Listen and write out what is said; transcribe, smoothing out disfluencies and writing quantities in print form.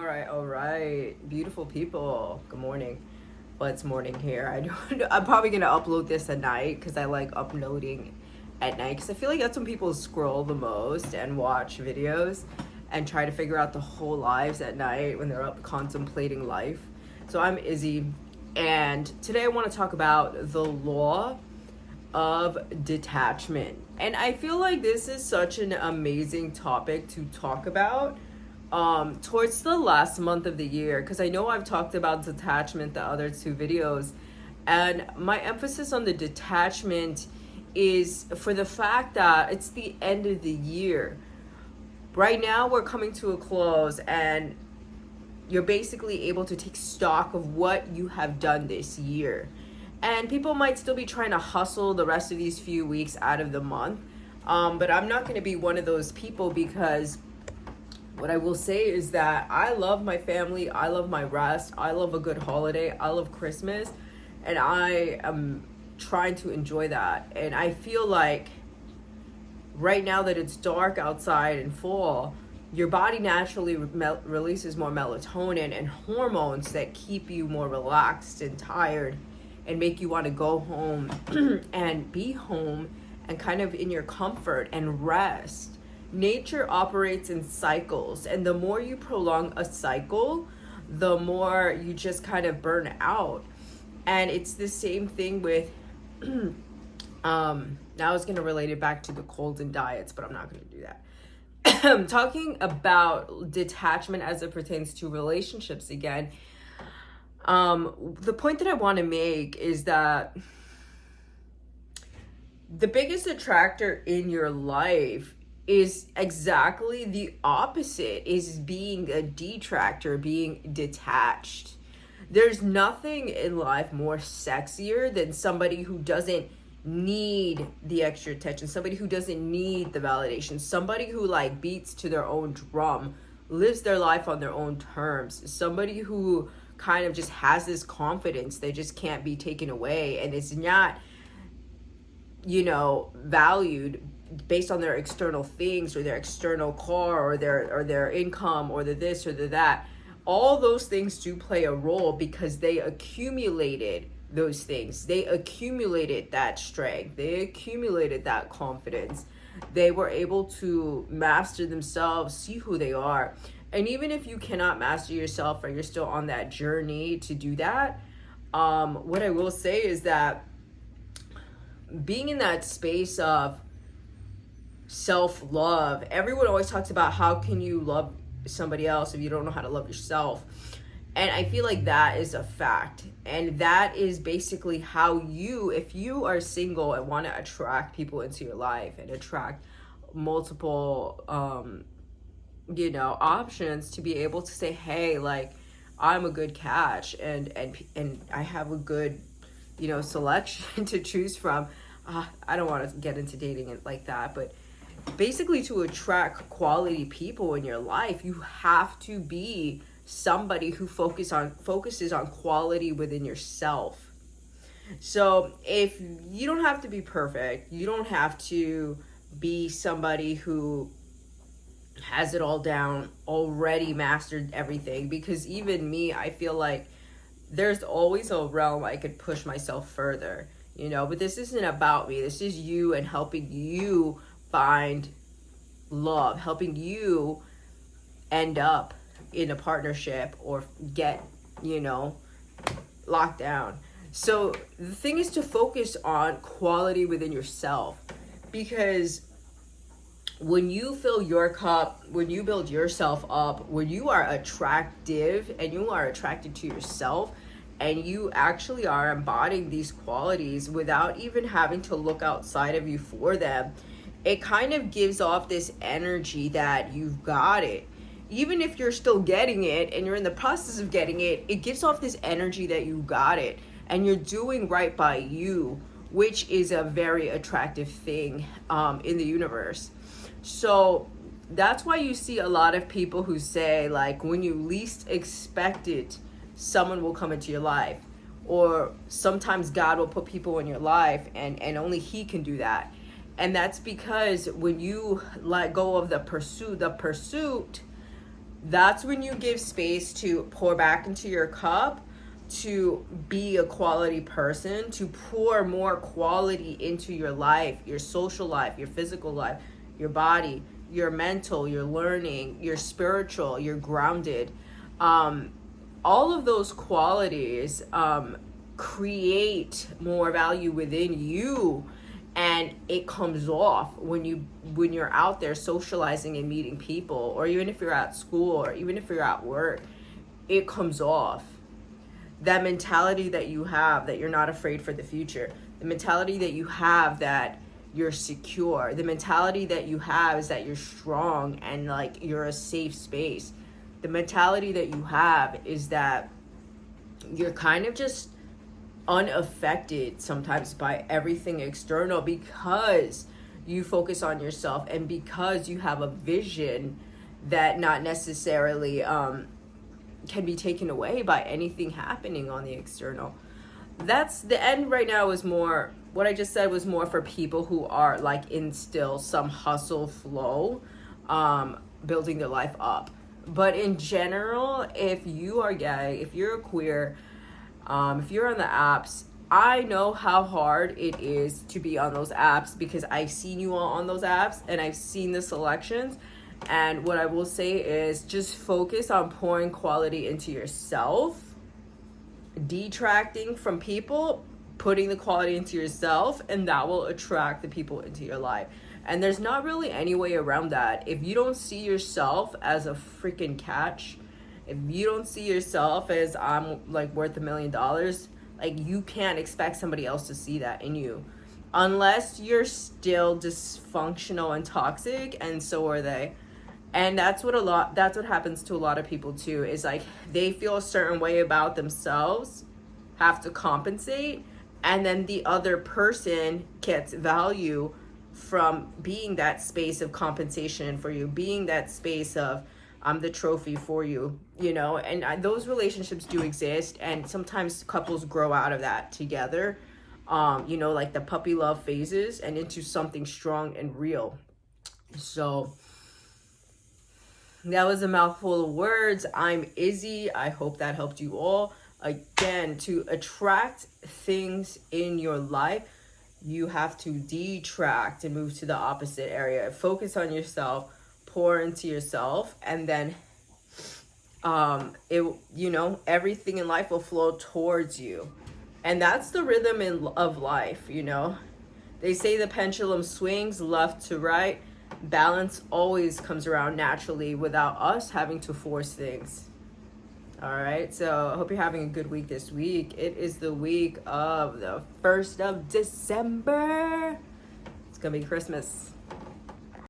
All right. Beautiful people. Good morning. Well, it's morning here. I'm probably gonna upload this at night because I like uploading at night because I feel like that's when people scroll the most and watch videos and try to figure out the whole lives at night when they're up contemplating life. So I'm Izzy, and today I want to talk about the law of detachment. And I feel like this is such an amazing topic to talk about towards the last month of the year, because I know I've talked about detachment the other two videos, and my emphasis on the detachment is for the fact that it's the end of the year. Right now we're coming to a close, and you're basically able to take stock of what you have done this year. And people might still be trying to hustle the rest of these few weeks out of the month. But I'm not going to be one of those people, because what I will say is that I love my family. I love my rest. I love a good holiday. I love Christmas. And I am trying to enjoy that. And I feel like right now that it's dark outside in fall, your body naturally releases more melatonin and hormones that keep you more relaxed and tired and make you want to go home and be home and kind of in your comfort and rest. Nature operates in cycles, and the more you prolong a cycle, the more you just kind of burn out. And it's the same thing with now I was going to relate it back to the colds and diets, but I'm not going to do that. Talking about detachment as it pertains to relationships again. The point that I want to make is that the biggest attractor in your life is exactly the opposite, is being a detractor, being detached. There's nothing in life more sexier than somebody who doesn't need the extra attention, somebody who doesn't need the validation, somebody who like beats to their own drum, lives their life on their own terms, somebody who kind of just has this confidence that just can't be taken away and is not, valued based on their external things or their external car or their income or the this or the that. All those things do play a role because they accumulated those things. They accumulated that strength. They accumulated that confidence. They were able to master themselves, see who they are. And even if you cannot master yourself or you're still on that journey to do that, what I will say is that being in that space of self-love, everyone always talks about how can you love somebody else if you don't know how to love yourself. And I feel like that is a fact. And that is basically how you, if you are single and want to attract people into your life and attract multiple, options, to be able to say, hey, like, I'm a good catch and I have a good, selection to choose from. I don't want to get into dating it like that, but basically to attract quality people in your life, you have to be somebody who focuses on quality within yourself. So if you don't have to be perfect, you don't have to be somebody who has it all down, already mastered everything, because even me, I feel like there's always a realm I could push myself further, but this isn't about me. This is you and helping you find love, helping you end up in a partnership or get, locked down. So the thing is to focus on quality within yourself, because when you fill your cup, when you build yourself up, when you are attractive and you are attracted to yourself, and you actually are embodying these qualities without even having to look outside of you for them, it kind of gives off this energy that you've got it. Even if you're still getting it and you're in the process of getting it, it gives off this energy that you got it and you're doing right by you, which is a very attractive thing in the universe. So that's why you see a lot of people who say, like, when you least expect it, someone will come into your life, or sometimes God will put people in your life and only he can do that. And that's because when you let go of the pursuit That's when you give space to pour back into your cup, to be a quality person, to pour more quality into your life, your social life, your physical life, your body, your mental, your learning, your spiritual, your grounded. All of those qualities create more value within you, and it comes off when you're out there socializing and meeting people, or even if you're at school, or even if you're at work. It comes off. That mentality that you have, that you're not afraid for the future, the mentality that you have that you're secure, the mentality that you have is that you're strong and like you're a safe space, the mentality that you have is that you're kind of just unaffected sometimes by everything external, because you focus on yourself and because you have a vision that not necessarily can be taken away by anything happening on the external. That's the end right now. Is more what I just said was more for people who are like in still some hustle flow, building their life up. But in general, if you are gay, if you're a queer, if you're on the apps, I know how hard it is to be on those apps, because I've seen you all on those apps and I've seen the selections. And what I will say is just focus on pouring quality into yourself, detracting from people, putting the quality into yourself, and that will attract the people into your life. And there's not really any way around that. If you don't see yourself as a freaking catch, if you don't see yourself as I'm like worth $1 million, like you can't expect somebody else to see that in you, unless you're still dysfunctional and toxic, and so are they. And that's what happens to a lot of people too, is like they feel a certain way about themselves, have to compensate, and then the other person gets value from being that space of compensation for you, being that space of I'm the trophy for you, you know. And those relationships do exist, and sometimes couples grow out of that together, you know, like the puppy love phases, and into something strong and real. So that was a mouthful of words. I'm Izzy. I hope that helped you all. Again, to attract things in your life, you have to detract and move to the opposite area. Focus on yourself, pour into yourself, and then everything in life will flow towards you. And that's the rhythm of life, you know. They say the pendulum swings left to right. Balance always comes around naturally without us having to force things. All right, so I hope you're having a good week this week. It is the week of the 1st of December. It's gonna be Christmas.